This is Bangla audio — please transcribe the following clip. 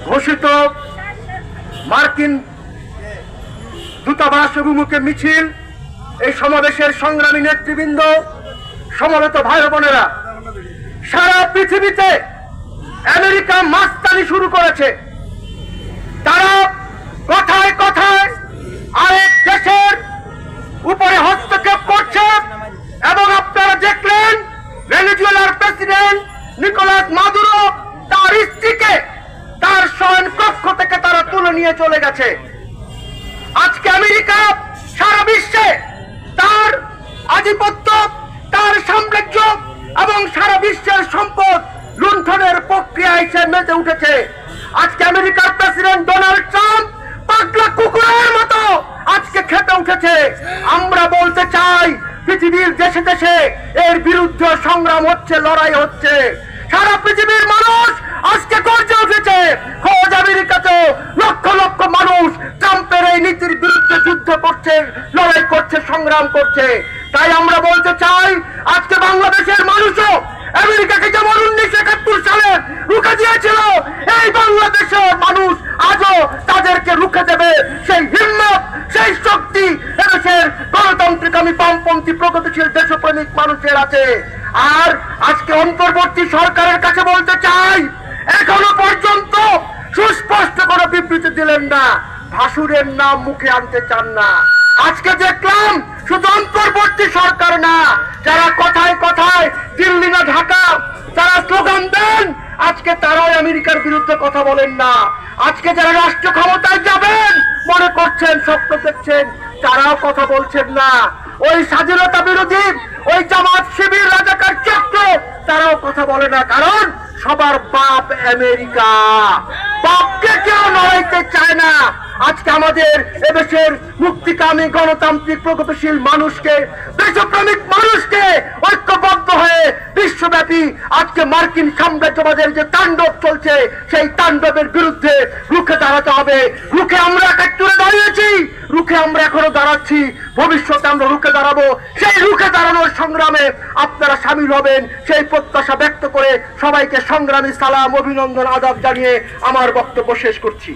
ঘোষিত মার্কিন দূতাবাস অভিমুখে মিছিল, এই সমাবেশের সংগ্রামী নেতৃবৃন্দ, সমবেত ভাই বোনেরা, সারা পৃথিবীতে আমেরিকা মাস্তানি শুরু করেছে। তারা কথায় কথায় আরেক দেশের উপরে হস্তক্ষেপ করছে এবং আপনারা দেখলেন ভেনেজুয়েলার প্রেসিডেন্ট নিকোলাস মাদুরো তার স্ত্রীকে তার শয়ন কক্ষ থেকে তারা তুলে নিয়ে চলে গেছে। আজকে আমেরিকা সারা বিশ্বে তার আধিপত্য, তার সাম্রাজ্য এবং সারা বিশ্বের সম্পদ লুণ্ঠনের প্রক্রিয়ায় সে মেতে উঠেছে। আজকে আমেরিকার প্রেসিডেন্ট ডোনাল্ড ট্রাম্প পাগলা কুকুরের মতো আজকে খেতে উঠেছে। আমরা বলতে চাই, পৃথিবীর দেশে দেশে এর বিরুদ্ধে সংগ্রাম হচ্ছে, লড়াই হচ্ছে। সারা পৃথিবীর মানুষ আজকে গর্জে উঠেছে। খোঁজ আমেরিকাতেও লক্ষ লক্ষ মানুষ ট্রাম্পের এই নীতির বিরুদ্ধে যুদ্ধ করছে, লড়াই করছে, সংগ্রাম করছে। তাই আমরা বলতে চাই, আজকে বাংলাদেশের মানুষও আমেরিকাকে যেমন 1971 সালে রুখে দিয়েছিল, এই বাংলাদেশের মানুষ আজও তাদেরকে রুখে দেবে সেই হিম্মত, সেই শক্তি এদেশের গণতান্ত্রিক আমি বামপন্থী প্রগতিশীল দেশপ্রেমিক মানুষের আছে। আর আজকে অন্তর্বর্তী সরকারের কাছে বলতে চাই, এখনো পর্যন্ত সুস্পষ্ট কোনো বিবৃতি দিলেন না, ভাসুরের নাম মুখে আনতে চান না। আজকে দেখলাম শুধু অন্তর্বর্তী সরকার না, যারা কথায় কথায় দিল্লি না ঢাকা যারা স্লোগান দেন, আজকে তারাও আমেরিকার বিরুদ্ধে কথা বলেন না। আজকে যারা রাষ্ট্র ক্ষমতায় যাবেন মনে করছেন, স্বপ্ন দেখছেন, তারাও কথা বলছেন না। ওই স্বাধীনতা বিরোধী, ওই জামাত শিবির রাজাকার চক্র, তারাও কথা বলে না। কারণ সবার বাপ আমেরিকা, বাপকে কেউ নড়াইতে চায় না। আজকে আমাদের এদেশের মুক্তিকামী গণতান্ত্রিক প্রগতিশীল মানুষকে, দেশপ্রেমিক মানুষকে ঐক্যবদ্ধ হয়ে বিশ্বব্যাপী আজকে মার্কিন সাম্রাজ্যবাদের যে তাণ্ডব চলছে, সেই তাণ্ডবের বিরুদ্ধে রুখে দাঁড়াতে হবে। রুখে আমরা 71-এ দাঁড়িয়েছি, রুখে আমরা এখনো দাঁড়াচ্ছি, ভবিষ্যতে আমরা রুখে দাঁড়াবো। সেই রুখে দাঁড়ানোর সংগ্রামে আপনারা সামিল হবেন, সেই প্রত্যাশা ব্যক্ত করে সবাইকে সংগ্রামী সালাম, অভিনন্দন, আদাব জানিয়ে আমার বক্তব্য শেষ করছি।